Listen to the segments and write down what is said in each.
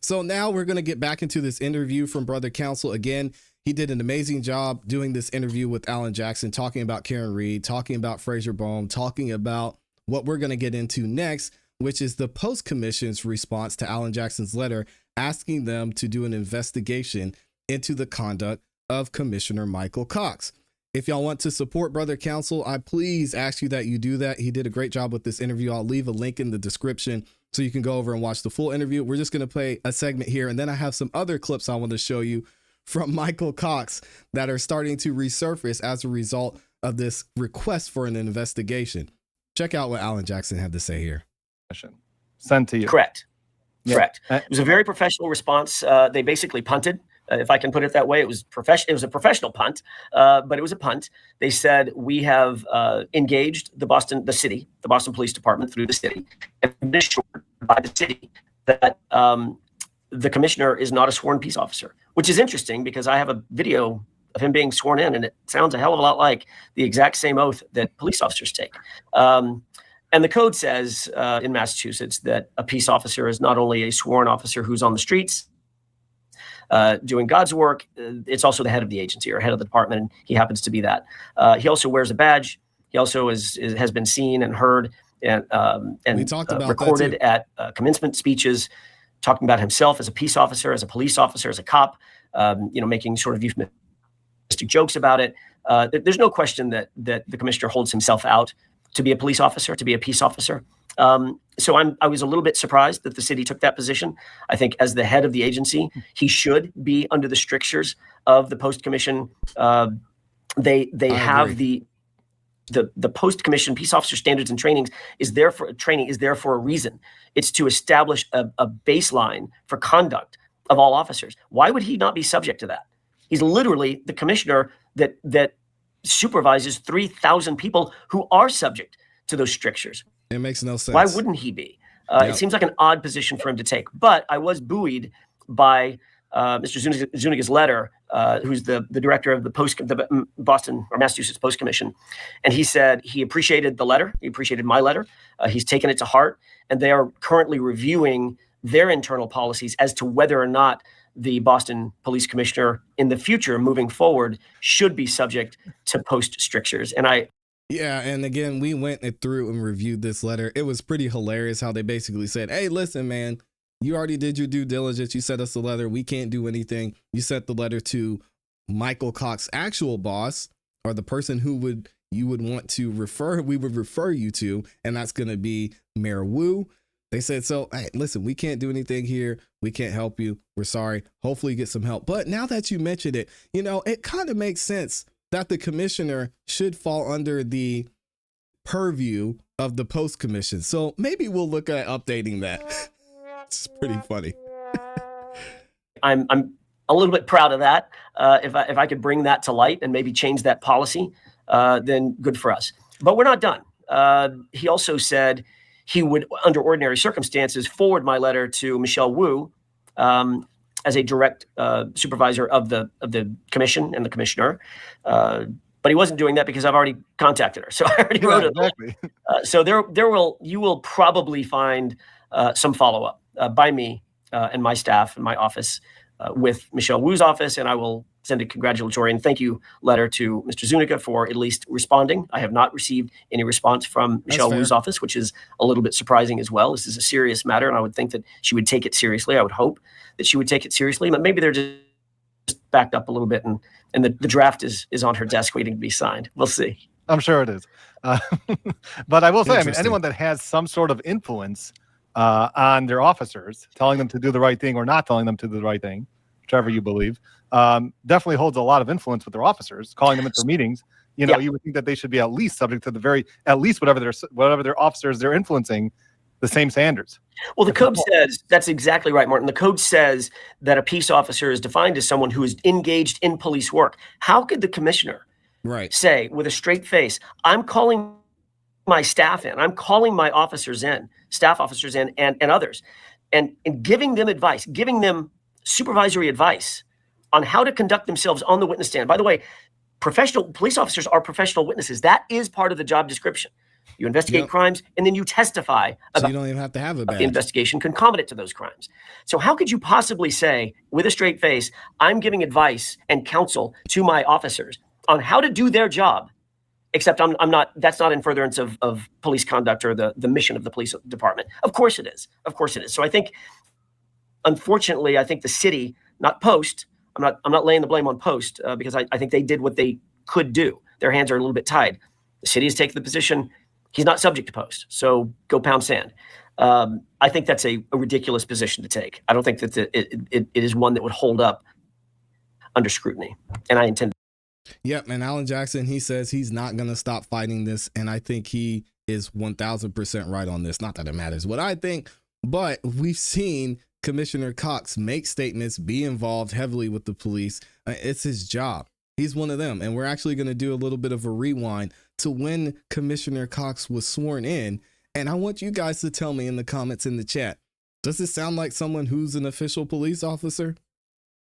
So now we're going to get back into this interview from Brother Counsel. Again, he did an amazing job doing this interview with Alan Jackson, talking about Karen Reed, talking about Fraser Bohm, talking about what we're going to get into next, which is the Post Commission's response to Alan Jackson's letter asking them to do an investigation into the conduct of Commissioner Michael Cox. If y'all want to support Brother Counsel, I please ask you that you do that. He did a great job with this interview. I'll leave a link in the description so you can go over and watch the full interview. We're just going to play a segment here, and then I have some other clips I want to show you from Michael Cox that are starting to resurface as a result of this request for an investigation. Check out what Alan Jackson had to say here. Sent to you. Correct. Yeah. Correct. It was a very professional response. They basically punted. If I can put it that way, it was It was a professional punt, but it was a punt. They said, we have engaged the Boston Police Department through the city, and been assured by the city that the commissioner is not a sworn peace officer, which is interesting because I have a video of him being sworn in, and it sounds a hell of a lot like the exact same oath that police officers take. And the code says in Massachusetts that a peace officer is not only a sworn officer who's on the streets, doing God's work, it's also the head of the agency or head of the department, and he happens to be that. He also wears a badge. He also has been seen and heard and recorded at commencement speeches, talking about himself as a peace officer, as a police officer, as a cop, making sort of euphemistic jokes about it. There's no question that the commissioner holds himself out to be a police officer, to be a peace officer. So I was a little bit surprised that the city took that position. I think as the head of the agency, he should be under the strictures of the Post Commission. They have the Post Commission Peace Officer Standards and Trainings is there for a reason. It's to establish a baseline for conduct of all officers. Why would he not be subject to that? He's literally the commissioner that supervises 3,000 people who are subject to those strictures. It makes no sense. Why wouldn't he be? It seems like an odd position for him to take. But I was buoyed by Mr. Zuniga's letter, who's the director of the Boston or Massachusetts Post Commission. And he said he appreciated the letter. He appreciated my letter. He's taken it to heart. And they are currently reviewing their internal policies as to whether or not the Boston Police Commissioner in the future, moving forward, should be subject to post strictures. Yeah, and again, we went through and reviewed this letter. It was pretty hilarious how they basically said, hey, listen, man, you already did your due diligence. You sent us the letter. We can't do anything. You sent the letter to Michael Cox's actual boss, or the person who you would want to we would refer you to, and that's going to be Mayor Wu. They said, so, hey, listen, we can't do anything here. We can't help you. We're sorry. Hopefully you get some help. But now that you mentioned it, it kind of makes sense that the commissioner should fall under the purview of the Post Commission. So maybe we'll look at updating that. It's pretty funny. I'm a little bit proud of that. If I could bring that to light and maybe change that policy, then good for us. But we're not done. He also said he would, under ordinary circumstances, forward my letter to Michelle Wu as a direct supervisor of the commission and the commissioner. But he wasn't doing that because I've already contacted her. So I already wrote it. Exactly. So you will probably find some follow-up by me and my staff and my office with Michelle Wu's office, and I will send a congratulatory and thank you letter to Mr. Zuniga for at least responding. I have not received any response from Michelle Wu's office, which is a little bit surprising as well. This is a serious matter, and I would think that she would take it seriously. I would hope that she would take it seriously, but maybe they're just backed up a little bit, and the draft is on her desk waiting to be signed. We'll see. I'm sure it is. But I will say, anyone that has some sort of influence on their officers, telling them to do the right thing or not telling them to do the right thing, whichever you believe, definitely holds a lot of influence with their officers, calling them into meetings. You would think that they should be at least subject to at least whatever their officers they're influencing, the same standards. Well, the code says, that's exactly right, Martin. The code says that a peace officer is defined as someone who is engaged in police work. How could the commissioner say with a straight face, I'm calling my staff in, I'm calling my officers in, staff officers in, and others, and giving them advice, giving them supervisory advice on how to conduct themselves on the witness stand. By the way, professional police officers are professional witnesses. That is part of the job description. You investigate crimes, and then you testify about. So you don't even have to have a badge. The investigation concomitant to those crimes. So how could you possibly say, with a straight face, I'm giving advice and counsel to my officers on how to do their job, except I'm not. That's not in furtherance of police conduct or the mission of the police department. Of course it is. Of course it is. So I think, unfortunately, I think the city, not Post. I'm not laying the blame on Post because I think they did what they could do. Their hands are a little bit tied. The city has taken the position. He's not subject to Post, so go pound sand. I think that's a ridiculous position to take. I don't think that it is one that would hold up under scrutiny, and I intend. Yep, and Alan Jackson, he says he's not going to stop fighting this, and I think he is 1,000% right on this. Not that it matters what I think, but we've seen Commissioner Cox make statements, be involved heavily with the police. It's his job. He's one of them, and we're actually going to do a little bit of a rewind to when Commissioner Cox was sworn in, and I want you guys to tell me in the comments in the chat, does it sound like someone who's an official police officer?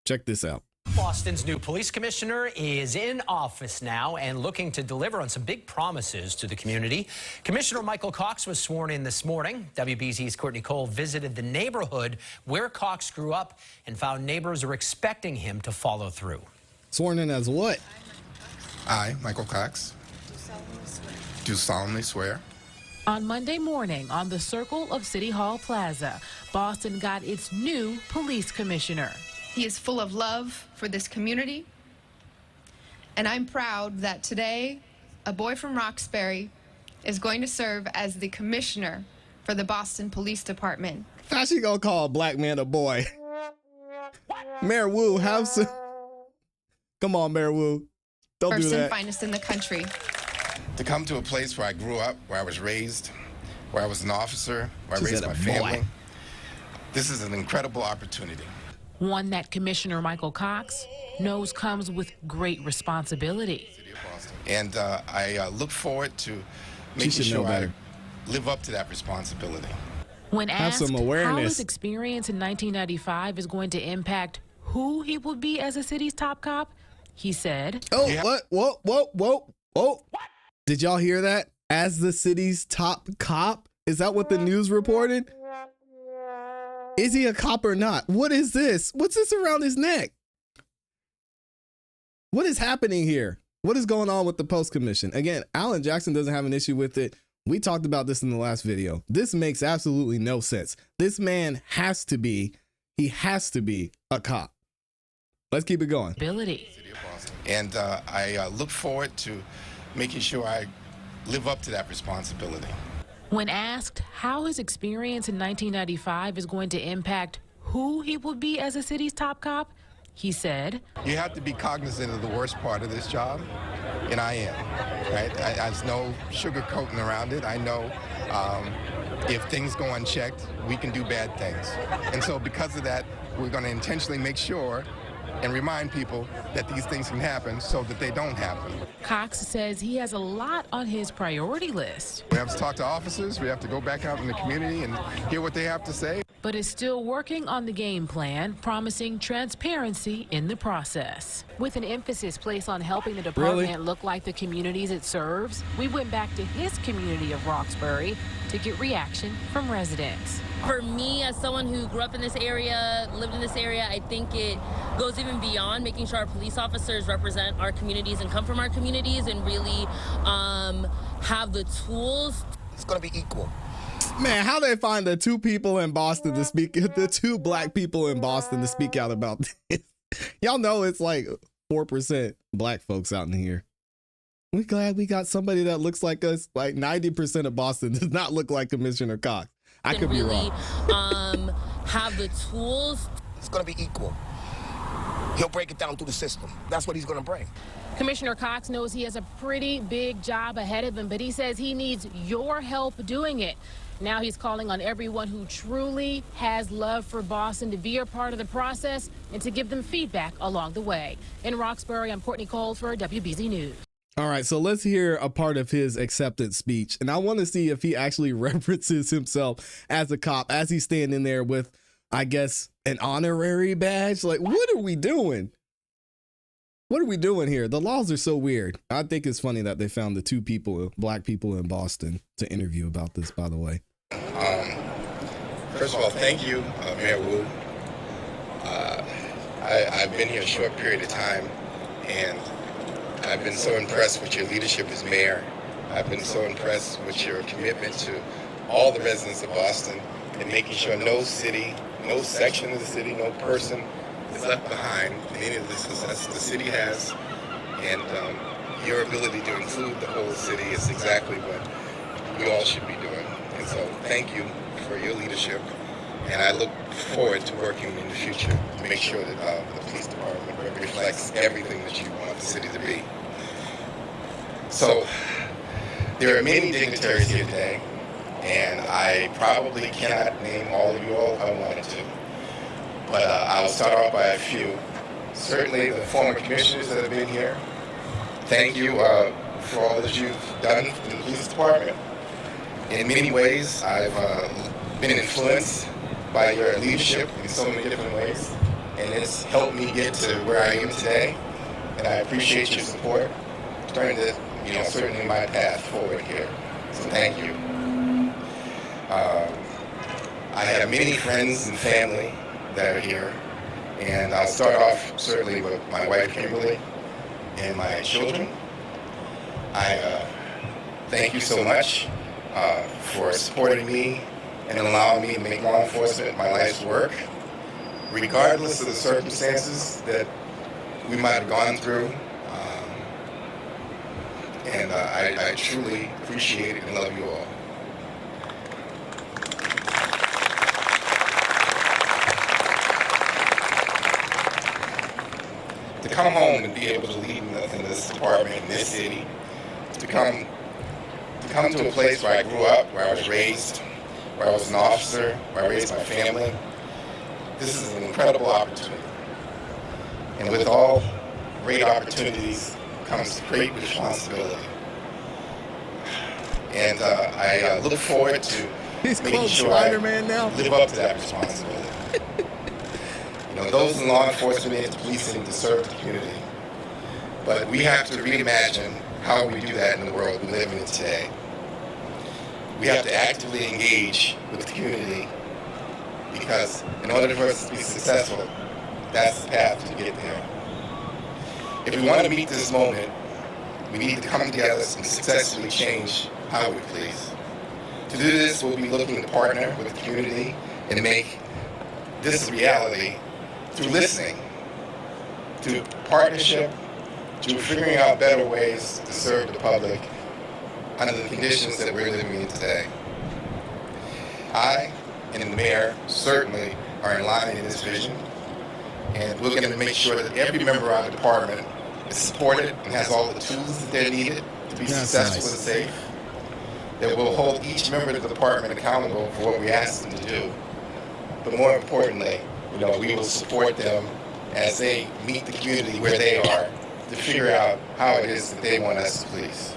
Check this out. Boston's new police commissioner is in office now and looking to deliver on some big promises to the community. Commissioner Michael Cox was sworn in this morning. WBZ's Courtney Cole visited the neighborhood where Cox grew up and found neighbors are expecting him to follow through. Sworn in as what? I, Michael Cox, do solemnly swear. On Monday morning on the Circle of City Hall Plaza, Boston got its new police commissioner. He is full of love for this community, and I'm proud that today a boy from Roxbury is going to serve as the commissioner for the Boston Police Department. How she gonna call a black man a boy? Mayor Wu, have some. Come on, Mayor Wu. Don't do that. Finest in the country. To come to a place where I grew up, where I was raised, where I was an officer, where I raised my family. This is an incredible opportunity. One that Commissioner Michael Cox knows comes with great responsibility. And I look forward to making sure I live up to that responsibility. When asked how his experience in 1995 is going to impact who he will be as a city's top cop, he said, Whoa. Did y'all hear that? As the city's top cop? Is that what the news reported? Is he a cop or not? What is this? What's this around his neck? What is happening here? What is going on with the Post Commission? Again, Alan Jackson doesn't have an issue with it. We talked about this in the last video. This makes absolutely no sense. This man has to be a cop. Let's keep it going. And I look forward to making sure I live up to that responsibility. When asked how his experience in 1995 is going to impact who he will be as a city's top cop, he said, you have to be cognizant of the worst part of this job, and I am, right? There's no sugarcoating around it. I know if things go unchecked, we can do bad things. And so because of that, we're going to intentionally make sure and remind people that these things can happen so that they don't happen. Cox says he has a lot on his priority list. We have to talk to officers, we have to go back out in the community and hear what they have to say. But is still working on the game plan, promising transparency in the process. With an emphasis placed on helping the department look like the communities it serves, we went back to his community of Roxbury to get reaction from residents. For me, as someone who grew up in this area, lived in this area, I think it goes even beyond making sure our police officers represent our communities and come from our communities and really have the tools. It's going to be equal. Man, how they find the two people in Boston to speak, the two black people in Boston to speak out about this. Y'all know it's like 4% black folks out in here. We're glad we got somebody that looks like us. Like 90% of Boston does not look like Commissioner Cox. I could be wrong. Have the tools. It's going to be equal. He'll break it down through the system. That's what he's going to bring. Commissioner Cox knows he has a pretty big job ahead of him, but he says he needs your help doing it. Now he's calling on everyone who truly has love for Boston to be a part of the process and to give them feedback along the way. In Roxbury, I'm Courtney Cole for WBZ News. All right, so let's hear a part of his acceptance speech. And I want to see if he actually references himself as a cop, as he's standing there with, I guess, an honorary badge. Like, what are we doing? What are we doing here? The laws are so weird. I think it's funny that they found the two people, black people in Boston, to interview about this, by the way. First of all, thank you, Mayor Wu. I've been here a short period of time, and I've been so impressed with your leadership as mayor. I've been so impressed with your commitment to all the residents of Boston and making sure no city, no section of the city, no person is left behind in any of the success the city has. And your ability to include the whole city is exactly what we all should be doing. And so thank you for your leadership. And I look forward to working in the future to make sure that the police department reflects everything that you want the city to be. So there are many dignitaries here today, and I probably cannot name all of you all if I wanted to. But I'll start off by a few. Certainly the former commissioners that have been here. Thank you for all that you've done in the police department. In many ways, I've been influenced by your leadership in so many different ways, and it's helped me get to where I am today, and I appreciate your support. Turned it, certainly my path forward here, so thank you. I have many friends and family that are here, and I'll start off certainly with my wife Kimberly and my children. I thank you so much for supporting me and allowing me to make law enforcement my life's work, regardless of the circumstances that we might have gone through. And I truly appreciate it and love you all. To come home and be able to lead in this department, in this city, to come to a place where I grew up, where I was raised, where I was an officer, where I raised my family. This is an incredible opportunity. And with all great opportunities comes great responsibility. And I look forward to making sure I live up to that responsibility. Those in law enforcement and policing to serve the community. But we have to reimagine how we do that in the world we live in today. We have to actively engage with the community, because in order for us to be successful, that's the path to get there. If we want to meet this moment, we need to come together and successfully change how we police. To do this, we'll be looking to partner with the community and make this a reality through listening, through partnership, through figuring out better ways to serve the public under the conditions that we're living in today. I and the mayor certainly are in line in this vision, and we're going to make sure that every member of the department is supported and has all the tools that they're needed to be successful and safe, that we'll hold each member of the department accountable for what we ask them to do. But more importantly, we will support them as they meet the community where they are to figure out how it is that they want us to police.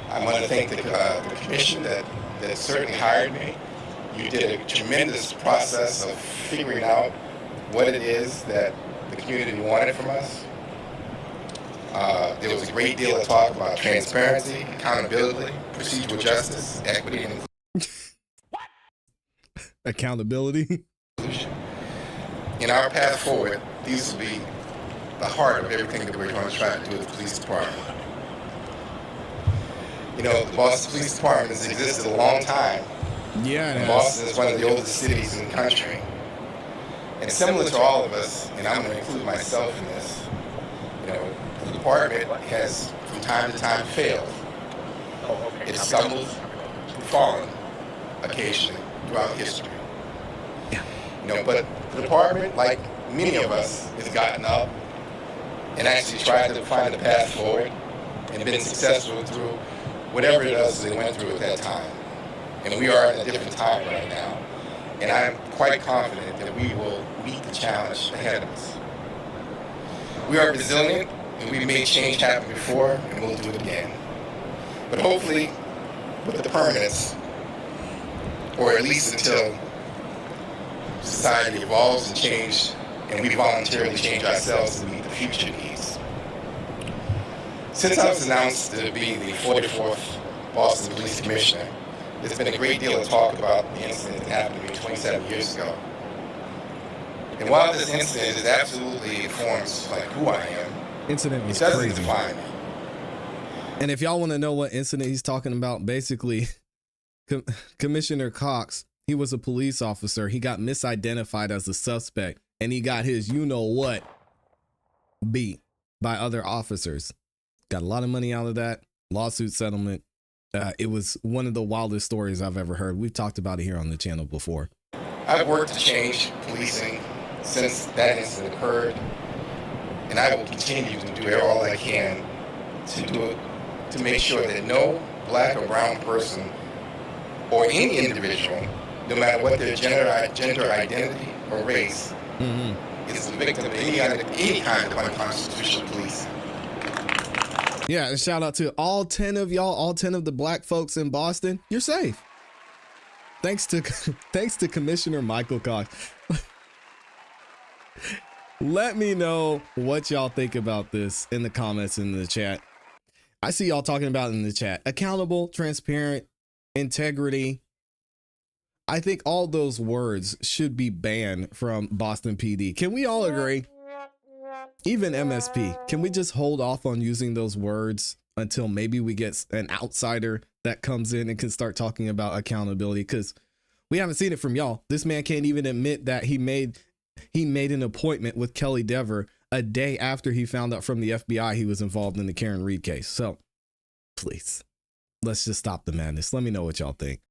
I want to thank the commission that certainly hired me. You did a tremendous process of figuring out what it is that the community wanted from us. There was a great deal of talk about transparency, accountability, procedural justice, equity, and inclusion. Accountability. In our path forward, these will be the heart of everything that we're going to try to do with the police department. The Boston Police Department has existed a long time. Yeah, and Boston is one of the oldest cities in the country. And similar to all of us, and I'm going to include myself in this, the department has from time to time failed. It stumbled and fallen occasionally throughout history. But the department, like many of us, has gotten up and actually tried to find a path forward and been successful through whatever it was they went through at that time. And we are in a different time right now. And I'm quite confident that we will meet the challenge ahead of us. We are resilient, and we've made change happen before, and we'll do it again. But hopefully, with the permanence, or at least until society evolves and changes, and we voluntarily change ourselves to meet the future needs. Since I was announced to be the 44th Boston Police Commissioner, there's been a great deal of talk about the incident that happened to me 27 years ago. And while this incident is absolutely informs like who I am, Incident was it doesn't crazy. define me. And if y'all want to know what incident he's talking about, basically, Commissioner Cox, he was a police officer. He got misidentified as a suspect, and he got his you-know-what beat by other officers. Got a lot of money out of that lawsuit settlement. It was one of the wildest stories I've ever heard. We've talked about it here on the channel before. I've worked to change policing since that incident occurred, and I will continue to do all I can to do it, to make sure that no black or brown person or any individual, no matter what their gender identity or race, is the victim of any kind of unconstitutional policing. Yeah, and shout out to all 10 of y'all, all 10 of the black folks in Boston. You're safe. Thanks to Commissioner Michael Cox. Let me know what y'all think about this in the comments in the chat. I see y'all talking about in the chat. Accountable, transparent, integrity. I think all those words should be banned from Boston PD. Can we all agree? Even MSP, can we just hold off on using those words until maybe we get an outsider that comes in and can start talking about accountability? Because we haven't seen it from y'all. This man can't even admit that he made an appointment with Kelly Dever a day after he found out from the FBI he was involved in the Karen Reed case. So please, let's just stop the madness. Let me know what y'all think.